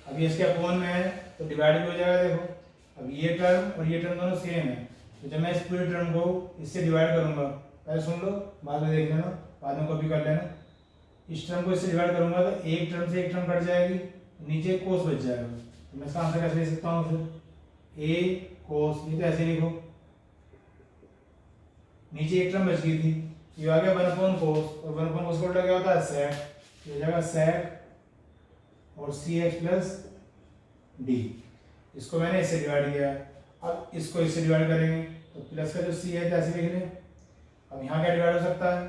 S1: अभी इसके अपोन में है तो डिवाइड भी हो जाएगा। देखो अब ये टर्म और ये टर्म दोनों सेम है, तो जब मैं इस पूरी टर्म को इससे डिवाइड करूंगा, पहले सुन लो बाद में देख लेना, बाद में कॉपी कर लेना। इस टर्म को इससे डिवाइड करूंगा तो एक टर्म से एक टर्म कट जाएगी, निचे कोस बच जाएगा। तो मैं इसका आंसर कैसे ले सकता हूँ फिर, ए कोस, ये तो ऐसे लिखो, नीचे एक टर्म बच गई थी, ये आ गया 1/cos, और 1/cos का उल्टा क्या होता है sec, ये हो जाएगा sec और cx प्लस डी। इसको मैंने इससे डिवाइड किया, अब इसको इससे डिवाइड करेंगे तो प्लस का जो c है ऐसे लिख लें। अब यहाँ क्या डिवाइड हो सकता है,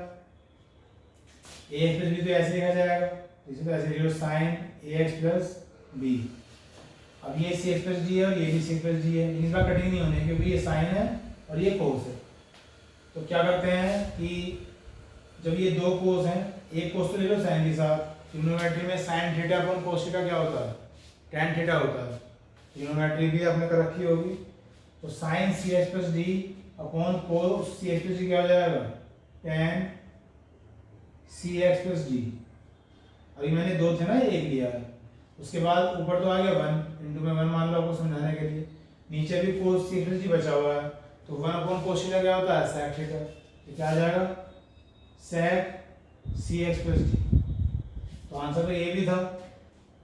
S1: ax प्लस बी तो ऐसे लिखा जाएगा, इसे तो ऐसे लिख लो sin ax प्लस बी। अब ये cx प्लस डी है और ये भी cx प्लस डी है, इनका कटिंग नहीं होने क्योंकि ये sin है और ये cos है। तो क्या करते हैं कि जब ये दो कोस हैं, एक कोस तो ले लो साइन के साथ, ट्रिग्नोमेट्री में sine theta upon cos theta क्या होता है, tan थीटा होता है, ट्रिग्नोमेट्री भी आपने कर रखी होगी। तो sine c h plus d upon cos c h plus d क्या हो जाएगा, tan c x plus d. अभी मैंने दो थे ना, एक लिया है, उसके बाद ऊपर तो आ गया 1 इंटू में 1 मान लो आपको समझाने के लिए, नीचे भी कोस सी प्लस डी बचा हुआ है, तो 1 कोस थीटा क्या होता है sec थीटा, तो क्या आ जाएगा sec सी एक्स प्लस डी। तो आंसर तो ये भी था,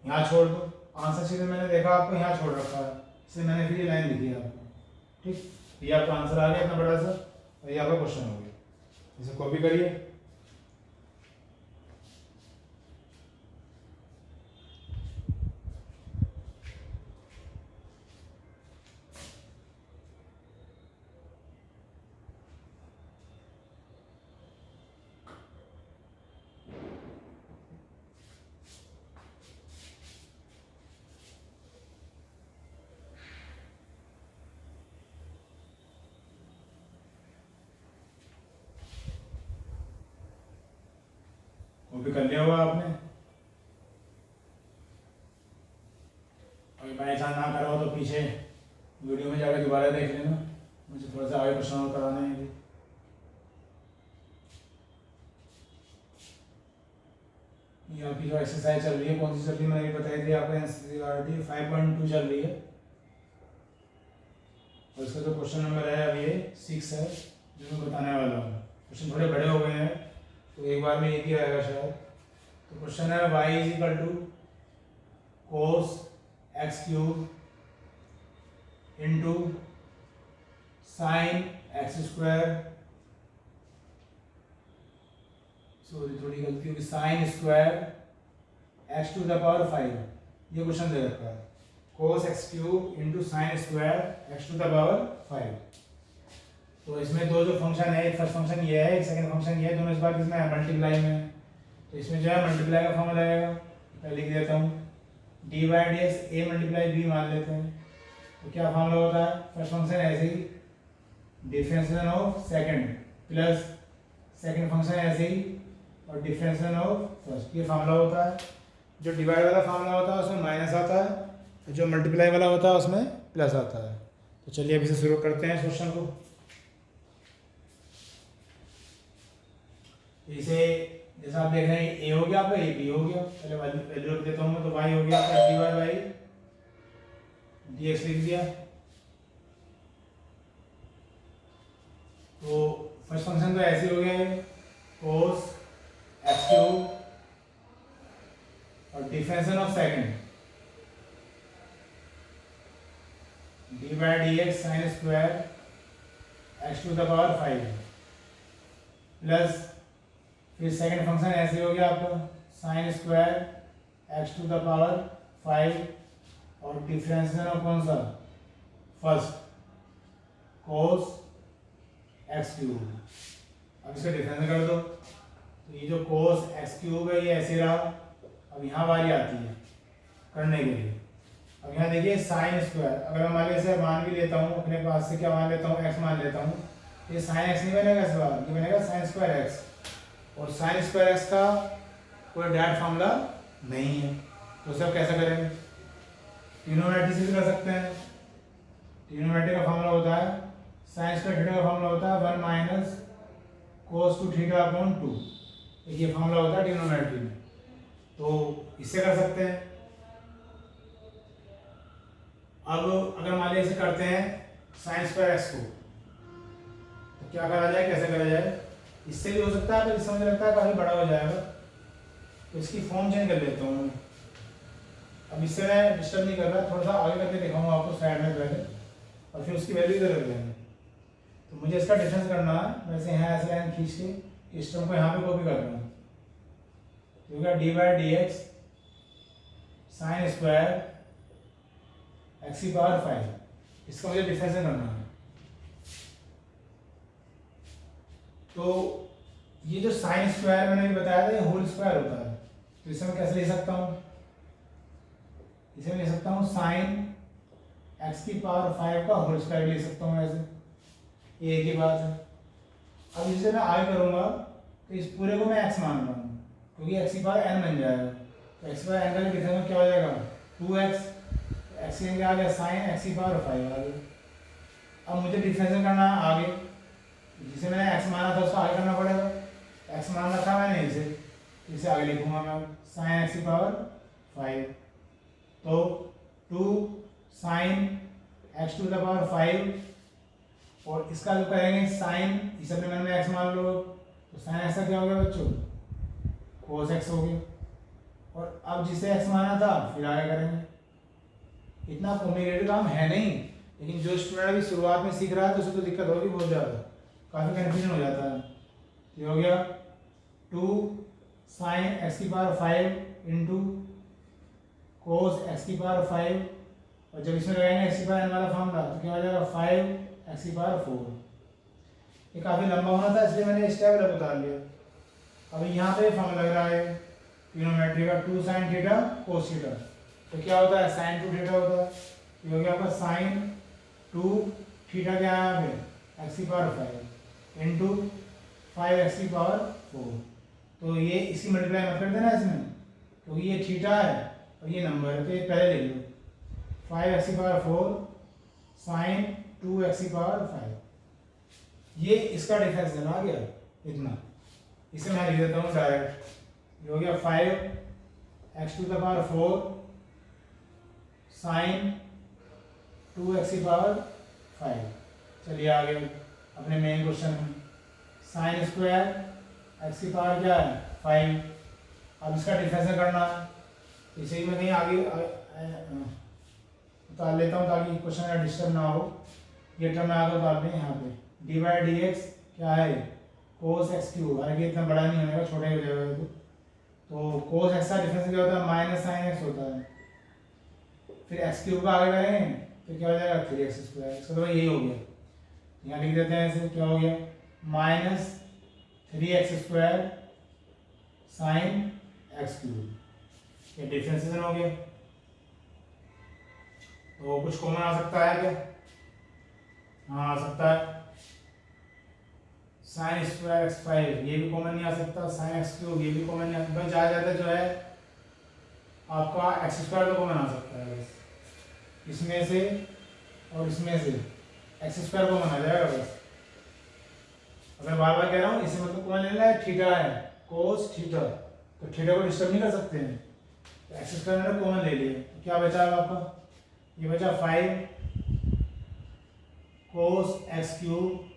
S1: यहाँ छोड़ दो, आंसर सीधे मैंने देखा आपको यहाँ छोड़ रखा है, इसलिए मैंने फिर ये लाइन लिखी है आपको। ठीक, ये आपका आंसर आ गया इतना बड़ा सा, और ये आपका क्वेश्चन हो गया, इसे कॉपी करिए। कॉपी कर लिया होगा आपने, अगर बाई चांस ना करा हो तो पीछे वीडियो में जाकर दोबारा देख लेना, मुझे थोड़ा सा आगे क्वेश्चन और कराने हैं। ये आपकी जो एक्सरसाइज चल रही है कौन सी चल रही है, मैंने बताई थी आपको, एनसीईआरटी 5.2 चल रही है, और इसका जो क्वेश्चन नंबर है अभी ये 6 है जो मैं बताने वाला हूँ। क्वेश्चन थोड़े बड़े हो गए हैं तो एक बार में एक ही आएगा शायद। तो क्वेश्चन है y is equal to cos x cube into sine x square, sorry थोड़ी गलती होगी, sine square x to the power 5, ये क्वेश्चन दे रखा है, cos x cube into sine square x to the power 5। तो इसमें दो जो फंक्शन है, एक फर्स्ट फंक्शन ये है, एक सेकंड फंक्शन ये है, दोनों इस बार किसमें है, मल्टीप्लाई में है। तो इसमें जो है मल्टीप्लाई का फॉर्मूला आएगा, पहले लिख देता हूँ, d by d x a multiply b मान लेते हैं। तो क्या फॉर्मूला होता है, फर्स्ट फंक्शन ऐसे ही differentiation of second plus second function ऐसे ही और डिफरेंशिएशन ऑफ फर्स्ट, ये फॉर्मूला होता है। जो डिवाइड वाला फॉर्मूला होता है उसमें माइनस आता है, तो जो मल्टीप्लाई वाला होता है उसमें प्लस आता है। तो चलिए अभी से शुरू करते हैं इस क्वेश्चन को। इसे जैसा आप देख रहे हैं ए हो गया आपका, ए बी हो गया, पहले वैल्यू रख देता हूँ मैं, तो वाई हो गया आपका d y by d x लिख दिया। तो फर्स्ट फंक्शन तो ऐसे हो गया है, कोस एक्स क्यूब और differentiation of second d by d x sine square x to the power 5 plus फिर सेकंड फंक्शन ऐसे हो गया आपका sine square x to the power 5 और डिफरेंशिएशन ऑफ कौन सा, फर्स्ट कोस एक्स क्यूब। अब इसका डिफरेंस कर दो, तो ये जो कोस एक्स क्यूब है ये ऐसे रहा, अब यहाँ बारी आती है करने के लिए। अब यहाँ देखिए साइन स्क्वायर, अगर मैं मान लीजिए मान भी लेता हूँ अपने पास से, क्या मान लेता हूँ एक्स मान लेता हूँ, ये साइन एक्स नहीं बनेगा इस बार, ये बनेगा साइन स्क्वायर एक्स, और साइन स्क्वायर एक्स का कोई डायरेक्ट फॉर्मूला नहीं है, तो सब कैसे करेंगे, ट्रिग्नोमेट्री से भी कर सकते हैं। ट्रिग्नोमेट्री का फॉर्मूला होता है साइन स्क्वायर थीटा का फॉर्मूला होता है 1 minus cos two theta upon 2। ये फॉर्मूला होता है ट्रिग्नोमेट्री में, तो इससे कर सकते हैं। अब अगर मान लिया इसे करते हैं साइन स्क्वायर एक्स को, तो क्या करा जाए, कैसे करा जाए? इससे भी हो सकता है, पर इससे मुझे लगता है काफ़ी बड़ा हो जाएगा, तो इसकी फॉर्म चेंज कर लेता हूँ। अब इससे मैं डिस्टर्ब नहीं कर रहा, थोड़ा सा आगे करके दिखाऊंगा आपको साइड में पहले, और फिर उसकी वैल्यू इधर रख लेंगे। तो मुझे इसका डिफरेंस करना है, वैसे यहाँ ऐसे लाइन खींच के इस टर्म को यहाँ पे कॉपी कर दूँगा, तो होगा D by d x sine square x की पावर 5, इसका मुझे डिफरेंस करना है। तो ये जो साइन स्क्वायर मैंने भी बताया था, ये होल स्क्वायर होता है, तो इसे मैं कैसे ले सकता हूँ? इसे ले सकता हूँ साइन एक्स की पावर 5 का होल स्क्वायर ले सकता हूँ ऐसे, ये एक ही बात है। अब इसे मैं आगे करूँगा तो इस पूरे को मैं एक्स मान रहा हूँ, क्योंकि एक्स की पावर एन बन जाएगा, तो एक्स पावर एन का डिफरेंस क्या हो जाएगा 2x, एक्स की आ गया साइन एक्स की पावर 5 आ गया। अब मुझे डिफरेंस करना है आगे, जिसे मैंने एक्स माना था उसको आगे करना पड़ेगा, एक्स माना था मैंने इसे आगे लिखूंगा मैं साइन एक्स की पावर 5, तो 2 sine x to the power 5, और इसका जो करेंगे साइन, इस अपने मन में एक्स मान लो, तो साइन एक्स का क्या हो गया बच्चों, कोस एक्स हो गया। और अब जिसे एक्स माना था फिर आगे करेंगे। इतना कॉम्प्लिकेटेड काम है नहीं, लेकिन जो स्टूडेंट अभी शुरुआत में सीख रहा है तो उसको तो दिक्कत होगी बहुत ज़्यादा, काफ़ी कन्फ्यूजन हो जाता है। ये हो गया 2 साइन एक्स की पावर 5 इंटू कोस एक्स की पावर 5, और जब इसमें लगाएंगे एक्स की पावर एन वाला फॉर्मूला तो क्या हो जाएगा 5 एक्स की पावर 4। ये काफ़ी लंबा होना था, इसलिए मैंने स्टेप अलग उतार लिया। अभी यहाँ पे फॉर्मूला लग रहा है ट्रिग्नोमेट्री का 2 साइन थीटा कोस थीटा, तो क्या होता है साइन 2 थीटा होता है। ये हो गया आपका साइन 2 थीटा क्या है यहाँ पे एक्स की पावर 5 इंटू 5 एक्स की पावर 4, तो ये इसकी मल्टीप्लाई मत कर देना इसमें, क्योंकि ये थीटा है और ये नंबर है, तो ये पहले लिख लो 5 एक्स की पावर 4 साइन 2 एक्स की पावर 5। ये इसका डिफरेंस देना आ गया इतना, इसे मैं लिख देता हूँ डायरेक्ट। ये हो गया 5 x to the power 4 sine 2 x की पावर 5। चलिए आगे अपने मेन क्वेश्चन में, साइन स्क्वायर एक्स की पावर क्या है 5, अब इसका डिफरेंस करना है, इसे ही मैं कहीं आगे उतार लेता हूँ ताकि क्वेश्चन का डिस्टर्ब ना हो। ये टर्म में आगे उतार दें यहाँ पे, डी बाई डी एक्स क्या है कोस एक्स क्यूब, हालांकि इतना बड़ा नहीं होने का, छोटा ही हो जाएगा। तो कोस एक्स का डिफरेंस क्या होता है माइनस साइन एक्स होता है, फिर एक्स क्यूब का आगे करेंगे तो क्या हो जाएगा 3x स्क्वायर, इसका तो यही हो गया। यहाँ लिख देते हैं इसे, क्या हो गया minus 3x square sine x cube, ये डिफरेंशिएशन हो गया। तो कुछ कॉमन आ सकता है क्या? हाँ आ सकता है, साइन स्क्वायर एक्स 5 ये भी कॉमन नहीं आ सकता, साइन एक्स क्यूब ये भी कॉमन नहीं आ सकता, ज़्यादा ज़्यादा जो है आपका एक्स स्क्वायर तो कॉमन आ सकता है बस, इसमें से और इसमें से एक्स स्क्वायर कॉमन आ जाएगा बस। अगर बार बार कह रहा हूँ इसे मतलब कॉमन लेना है, थीटा है कोस थीटा, तो थीटा को डिस्टर्ब नहीं कर सकते हैं, तो एक्स स्क्वायर मैंने कॉमन ले लिया, तो क्या बचा है आपका, ये बचा 5 कोस एक्स क्यूब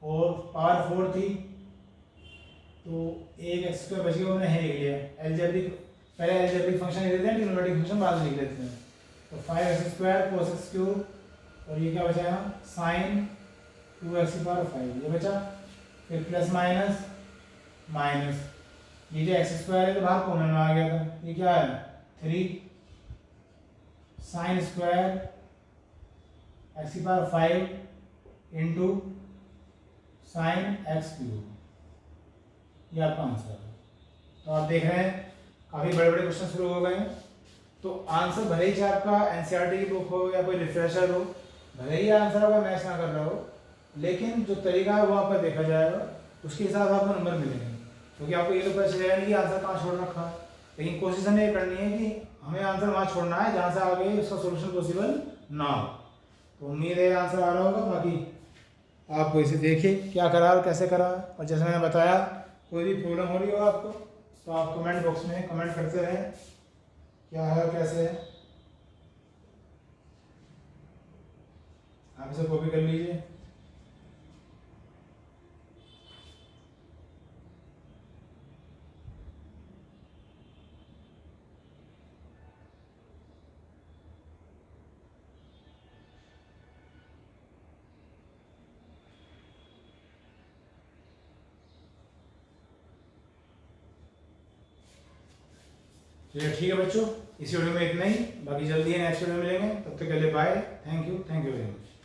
S1: और पावर 4 थी, तो एक एक्स स्क्वायर बच गया, मैंने लिख लिया। एलजेब्रिक पहले एलजेब्रिक फंक्शन लिख लेते हैं, ट्रिग्नोमेट्रिक फंक्शन बाद में लिख लेते हैं। तो 5x स्क्वायर कोस एक्स क्यूब, और ये क्या बचा यहाँ साइन 2x की पावर 5 ये बचा, फिर प्लस माइनस माइनस, ये जो एक्स स्क्वायर है तो बाहर कॉमन में आ गया था, ये क्या है 3 साइन स्क्वायर एक्स की power 5 into sine x cube, ये आपका आंसर है। तो आप देख रहे हैं काफ़ी बड़े बड़े क्वेश्चन शुरू हो गए हैं, तो आंसर भले ही आपका एनसीईआरटी की बुक हो या कोई रिफ्रेशर हो, भले ही आंसर आपका मैच ना कर रहा हो, लेकिन जो तरीका है वो आपका देखा जाएगा, उसके हिसाब से आपको नंबर मिलेंगे, क्योंकि आपको ये तो पता चलेगा नहीं कि आंसर कहाँ छोड़ रखा है, लेकिन कोशिश हमें ये करनी है कि हमें आंसर वहाँ छोड़ना है जहाँ से आगे उसका सोल्यूशन पॉसिबल ना हो। तो उम्मीद है आंसर आ रहा होगा। बाकी आप इसे देखिए क्या करा और कैसे करा, और जैसे मैंने बताया कोई भी प्रॉब्लम हो रही हो आपको तो आप कमेंट बॉक्स में कमेंट करते रहें क्या है और कैसे है। आप इसे कॉपी कर लीजिए। चलिए ठीक है बच्चों, इस वीडियो में इतना ही, बाकी जल्दी है नेक्स्ट वीडियो में मिलेंगे, तब तक के लिए bye, thank you very much.